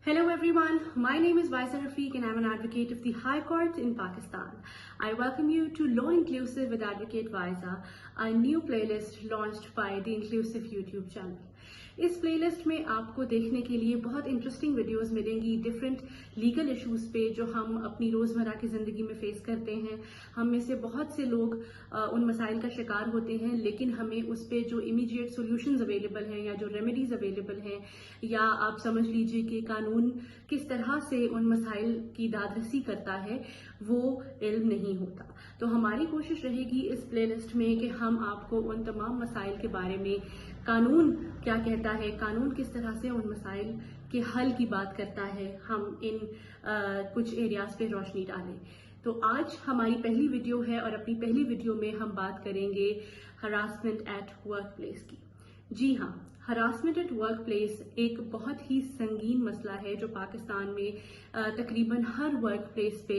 Hello everyone, my name is Vaisa Rafiq and I'm an advocate of the High Court in Pakistan. I welcome you to Law Inclusive with Advocate Vaisa, a new playlist launched by the Inclusive YouTube channel. इस playlist में आपको देखने के लिए बहुत interesting videos मिलेंगी different legal issues पे जो हम अपनी रोज़मर्रा की ज़िंदगी में फेस करते हैं। हम में से बहुत से लोग उन मसाइल का शिकार होते हैं, लेकिन हमें उस पे जो इमीडिएट सॉल्यूशंस अवेलेबल हैं या जो रेमेडीज अवेलेबल हैं या आप समझ लीजिए कि कानून किस तरह से उन मसाइल की दादरसी करता है वो इल्म नहीं होता। तो हमारी कोशिश रहेगी इस प्लेलिस्ट में कि हम आपको उन तमाम मसाइल के बारे में, कानून क्या कहता है, कानून किस तरह से उन मसाइल के हल की बात करता है, हम इन कुछ एरियाज पे रोशनी डालें। तो आज हमारी पहली वीडियो है और अपनी पहली वीडियो में हम बात करेंगे हरासमेंट एट वर्क प्लेस की। जी हाँ, हरासमेंट एट वर्क प्लेस एक बहुत ही संगीन मसला है जो पाकिस्तान में तकरीबन हर वर्क प्लेस पे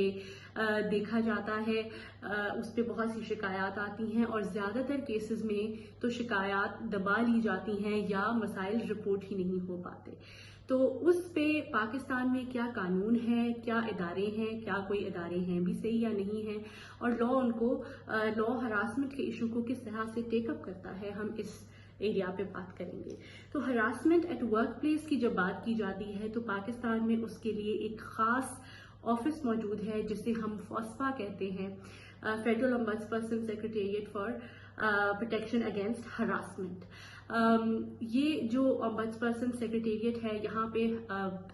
देखा जाता है। उस पे बहुत सी शिकायत आती हैं और ज़्यादातर केसेस में तो शिकायत दबा ली जाती हैं या मसाइल रिपोर्ट ही नहीं हो पाते। तो उस पे पाकिस्तान में क्या कानून है, क्या इदारे हैं, क्या कोई इदारे हैं भी सही या नहीं है, और लॉ हरासमेंट के इशू को किस तरह से टेकअप करता है, हम इस एरिया पे बात करेंगे। तो हरासमेंट एट वर्क प्लेस की जब बात की जाती है तो पाकिस्तान में उसके लिए एक खास ऑफिस मौजूद है जिसे हम फॉस्फा कहते हैं, federal ombudsperson secretariat for protection against harassment. ये जो ओम्बड्सपर्सन सेक्रेटेरिएट है, यहाँ पे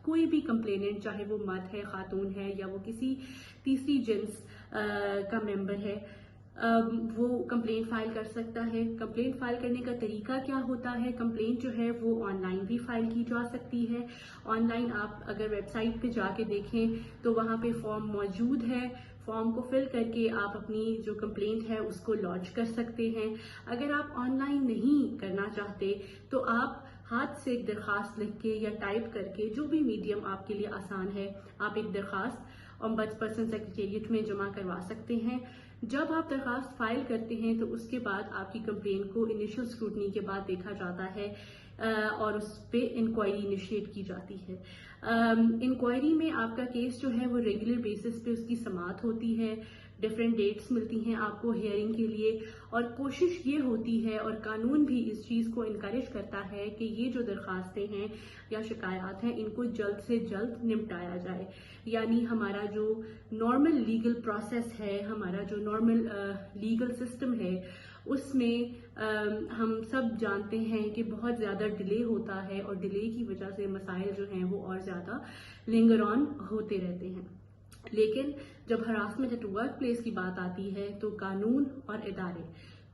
कोई भी कंप्लेनेंट, चाहे वो मर्द है, खातून है या वो किसी तीसरी जिन्स का मेंबर है, वो कंप्लेंट फाइल कर सकता है। कंप्लेंट फाइल करने का तरीका क्या होता है? कंप्लेंट जो है वो ऑनलाइन भी फाइल की जा सकती है। ऑनलाइन आप अगर वेबसाइट पे जाके देखें तो वहाँ पे फॉर्म मौजूद है। फॉर्म को फिल करके आप अपनी जो कंप्लेंट है उसको लॉन्च कर सकते हैं। अगर आप ऑनलाइन नहीं करना चाहते तो आप हाथ से एक दरखास्त लिख के या टाइप करके, जो भी मीडियम आपके लिए आसान है, आप एक दरखास्त ओम्बड्सपर्सन सेक्रेटेरिएट में जमा करवा सकते हैं। जब आप दरखास्त फाइल करते हैं तो उसके बाद आपकी कंप्लेंट को इनिशियल स्क्रूटनी के बाद देखा जाता है और उस पर इंक्वायरी इनिशिएट की जाती है। इंक्वायरी में आपका केस जो है वो रेगुलर बेसिस पे उसकी समाअत होती है, डिफरेंट डेट्स मिलती हैं आपको हियरिंग के लिए, और कोशिश ये होती है और कानून भी इस चीज़ को इनकरेज करता है कि ये जो दरखास्तें हैं या शिकायत हैं इनको जल्द से जल्द निपटाया जाए। यानी हमारा जो नॉर्मल लीगल प्रोसेस है, हमारा जो नॉर्मल लीगल सिस्टम है, उसमें हम सब जानते हैं कि बहुत ज़्यादा डिले होता है और डिले की वजह से मसाइल जो हैं वो और ज़्यादा लिंगर ऑन होते रहते हैं। लेकिन जब हरासमेंट एट वर्क प्लेस की बात आती है तो कानून और इदारे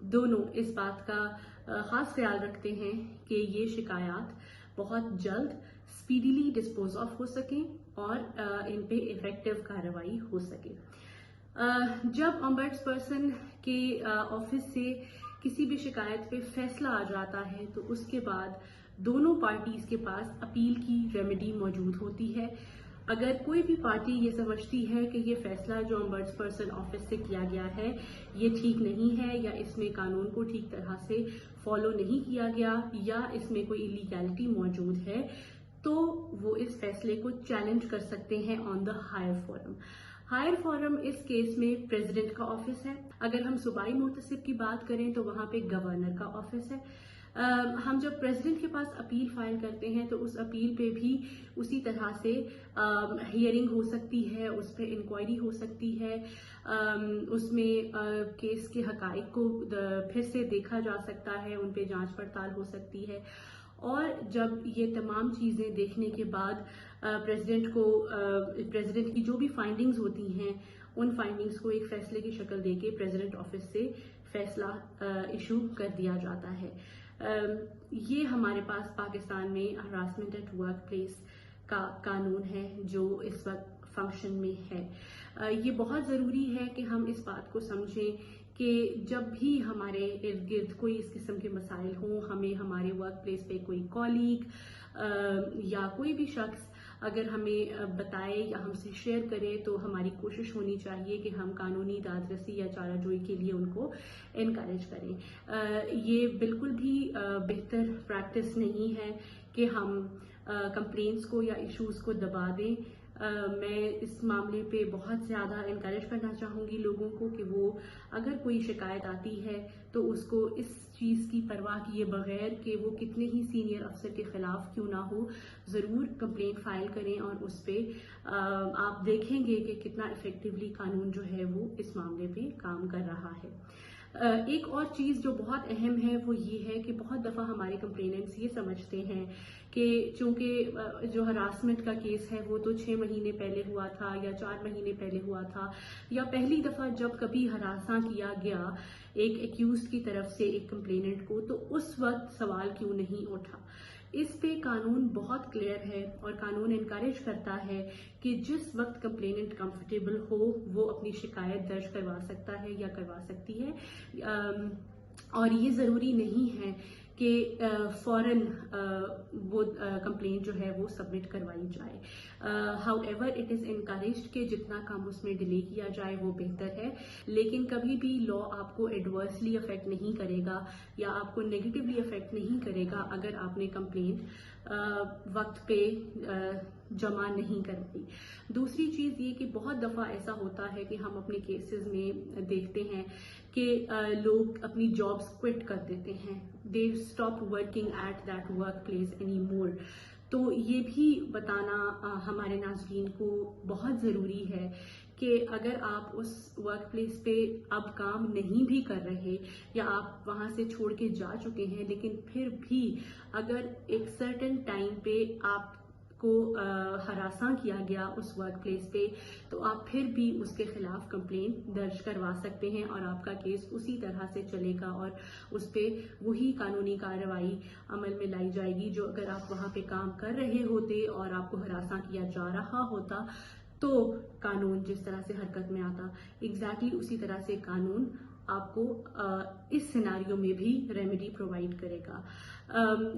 दोनों इस बात का खास ख्याल रखते हैं कि ये शिकायत बहुत जल्द स्पीडीली डिस्पोज ऑफ हो सकें और इन पे इफेक्टिव कार्रवाई हो सके। जब ओम्बड्सपर्सन के ऑफिस से किसी भी शिकायत पे फैसला आ जाता है तो उसके बाद दोनों पार्टीज के पास अपील की रेमेडी मौजूद होती है। अगर कोई भी पार्टी ये समझती है कि ये फैसला जो ओम्बड्सपर्सन ऑफिस से किया गया है ये ठीक नहीं है या इसमें कानून को ठीक तरह से फॉलो नहीं किया गया या इसमें कोई इलीगैलिटी मौजूद है, तो वो इस फैसले को चैलेंज कर सकते हैं on the higher forum. Higher forum इस केस में प्रेसिडेंट का ऑफिस है। अगर हम सूबाई मुहतसिब की बात करें तो वहां पे गवर्नर का ऑफिस है। हम जब प्रेसिडेंट के पास अपील फाइल करते हैं तो उस अपील पे भी उसी तरह से हियरिंग हो सकती है, उस पर इंक्वायरी हो सकती है, उसमें केस के हकाइक को फिर से देखा जा सकता है, उन पे जांच पड़ताल हो सकती है। और जब ये तमाम चीज़ें देखने के बाद प्रेसिडेंट की जो भी फाइंडिंग्स होती हैं उन फाइंडिंग्स को एक फैसले की शक्ल देके प्रेसिडेंट ऑफिस से फैसला इशू कर दिया जाता है। ये हमारे पास पाकिस्तान में हरासमेंट एट वर्क प्लेस का कानून है जो इस वक्त फंक्शन में है। ये बहुत ज़रूरी है कि हम इस बात को समझें कि जब भी हमारे इर्द गिर्द कोई इस किस्म के मसाइल हों, हमें हमारे वर्क प्लेस पे कोई कॉलीग या कोई भी शख्स अगर हमें बताए या हमसे शेयर करे तो हमारी कोशिश होनी चाहिए कि हम कानूनी दादरसी या चाराजोई के लिए उनको इनकरेज करें। ये बिल्कुल भी बेहतर प्रैक्टिस नहीं है कि हम کمپلینٹس کو یا ایشوز کو دبا دیں. میں اس معاملے پہ بہت زیادہ انکریج کرنا چاہوں گی لوگوں کو کہ وہ اگر کوئی شکایت آتی ہے تو اس کو اس چیز کی پرواہ کیے بغیر کہ وہ کتنے ہی سینئر افسر کے خلاف کیوں نہ ہو, ضرور کمپلینٹ فائل کریں, اور اس پہ آپ دیکھیں گے کہ کتنا افیکٹولی قانون جو ہے وہ اس معاملے پہ کام کر رہا ہے. ایک اور چیز جو بہت اہم ہے وہ یہ ہے کہ بہت دفعہ ہمارے کمپلیننٹس یہ سمجھتے ہیں کہ چونکہ جو ہراسمنٹ کا کیس ہے وہ تو 6 مہینے پہلے ہوا تھا یا 4 مہینے پہلے ہوا تھا, یا پہلی دفعہ جب کبھی ہراساں کیا گیا ایک ایکیوزڈ کی طرف سے ایک کمپلیننٹ کو تو اس وقت سوال کیوں نہیں اٹھا. اس پہ قانون بہت کلیئر ہے اور قانون انکریج کرتا ہے کہ جس وقت کمپلیننٹ کمفرٹیبل ہو وہ اپنی شکایت درج کروا سکتا ہے یا کروا سکتی ہے, اور یہ ضروری نہیں ہے کہ فوراً وہ کمپلینٹ جو ہے وہ سبمٹ کروائی جائے. How ever it is encouraged کہ جتنا کم اس میں ڈیلے کیا جائے وہ بہتر ہے, لیکن کبھی بھی لا آپ کو ایڈورسلی افیکٹ نہیں کرے گا یا آپ کو نیگیٹولی افیکٹ نہیں کرے گا اگر آپ نے کمپلینٹ وقت پہ جمع نہیں کروائی. دوسری چیز یہ کہ بہت دفعہ ایسا ہوتا ہے کہ ہم اپنے کیسز میں دیکھتے ہیں کہ لوگ اپنی جابس کوئٹ کر دیتے ہیں, they stop working at that work place any more. تو یہ بھی بتانا ہمارے ناظرین کو بہت ضروری ہے کہ اگر آپ اس ورک پلیس پہ اب کام نہیں بھی کر رہے یا آپ وہاں سے چھوڑ کے جا چکے ہیں, لیکن پھر بھی اگر ایک سرٹن ٹائم پہ آپ کو ہراساں کیا گیا اس ورک پلیس پہ تو آپ پھر بھی اس کے خلاف کمپلینٹ درج کروا سکتے ہیں اور آپ کا کیس اسی طرح سے چلے گا اور اس پہ وہی قانونی کارروائی عمل میں لائی جائے گی جو اگر آپ وہاں پہ کام کر رہے ہوتے اور آپ کو ہراساں کیا جا رہا ہوتا تو قانون جس طرح سے حرکت میں آتا ایگزیکٹلی اسی طرح سے قانون آپ کو اس سیناریو میں بھی ریمیڈی پرووائڈ کرے گا.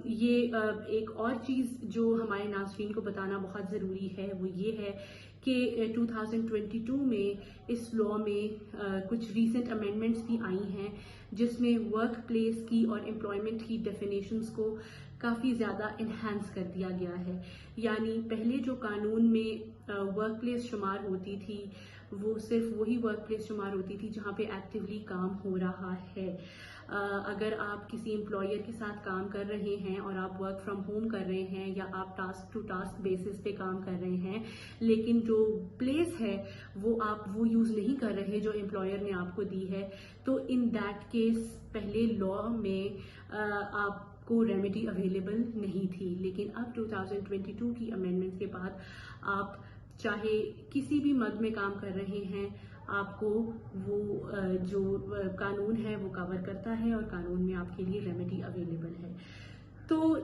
یہ ایک اور چیز جو ہمارے ناظرین کو بتانا بہت ضروری ہے وہ یہ ہے کہ 2022 میں اس لا میں کچھ ریسنٹ امینڈمنٹس بھی آئی ہیں جس میں ورک پلیس کی اور امپلائمنٹ کی ڈیفینیشنز کو کافی زیادہ انہینس کر دیا گیا ہے. یعنی پہلے جو قانون میں ورک پلیس شمار ہوتی تھی وہ صرف وہی ورک پلیس شمار ہوتی تھی جہاں پہ ایکٹیولی کام ہو رہا ہے. اگر آپ کسی امپلائر کے ساتھ کام کر رہے ہیں اور آپ ورک فرام ہوم کر رہے ہیں یا آپ ٹاسک ٹو ٹاسک بیسس پہ کام کر رہے ہیں لیکن جو پلیس ہے وہ آپ وہ یوز نہیں کر رہے جو امپلائر نے آپ کو دی ہے, تو ان دیٹ کیس پہلے لا میں آپ کو ریمیڈی اویلیبل نہیں تھی. لیکن اب 2022 کی امینڈمنٹ کے بعد آپ چاہے کسی بھی مد میں کام کر رہے ہیں آپ کو وہ جو قانون ہے وہ کور کرتا ہے اور قانون میں آپ کے لیے ریمیڈی اویلیبل ہے. تو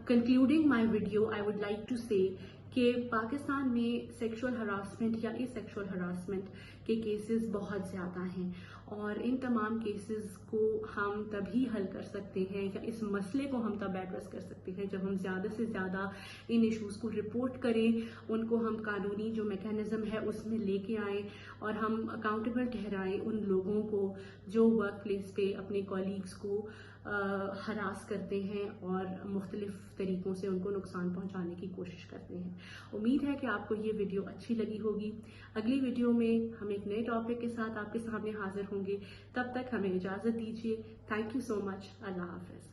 concluding my video I would like to say کہ پاکستان میں سیکشول ہراسمنٹ یا ای سیکشول ہراسمنٹ کے کیسز بہت زیادہ ہیں اور ان تمام کیسز کو ہم تبھی حل کر سکتے ہیں یا اس مسئلے کو ہم تب ایڈریس کر سکتے ہیں جب ہم زیادہ سے زیادہ ان ایشوز کو رپورٹ کریں, ان کو ہم قانونی جو میکینزم ہے اس میں لے کے آئیں اور ہم اکاؤنٹیبل ٹھہرائیں ان لوگوں کو جو ورک پلیس پہ اپنے کولیگز کو ہراس کرتے ہیں اور مختلف طریقوں سے ان کو نقصان پہنچانے کی کوشش کرتے ہیں. امید ہے کہ آپ کو یہ ویڈیو اچھی لگی ہوگی. اگلی ویڈیو میں ہم ایک نئے ٹاپک کے ساتھ آپ کے سامنے حاضر ہوں گے. تب تک ہمیں اجازت دیجیے. تھینک یو سو مچ. اللہ حافظ.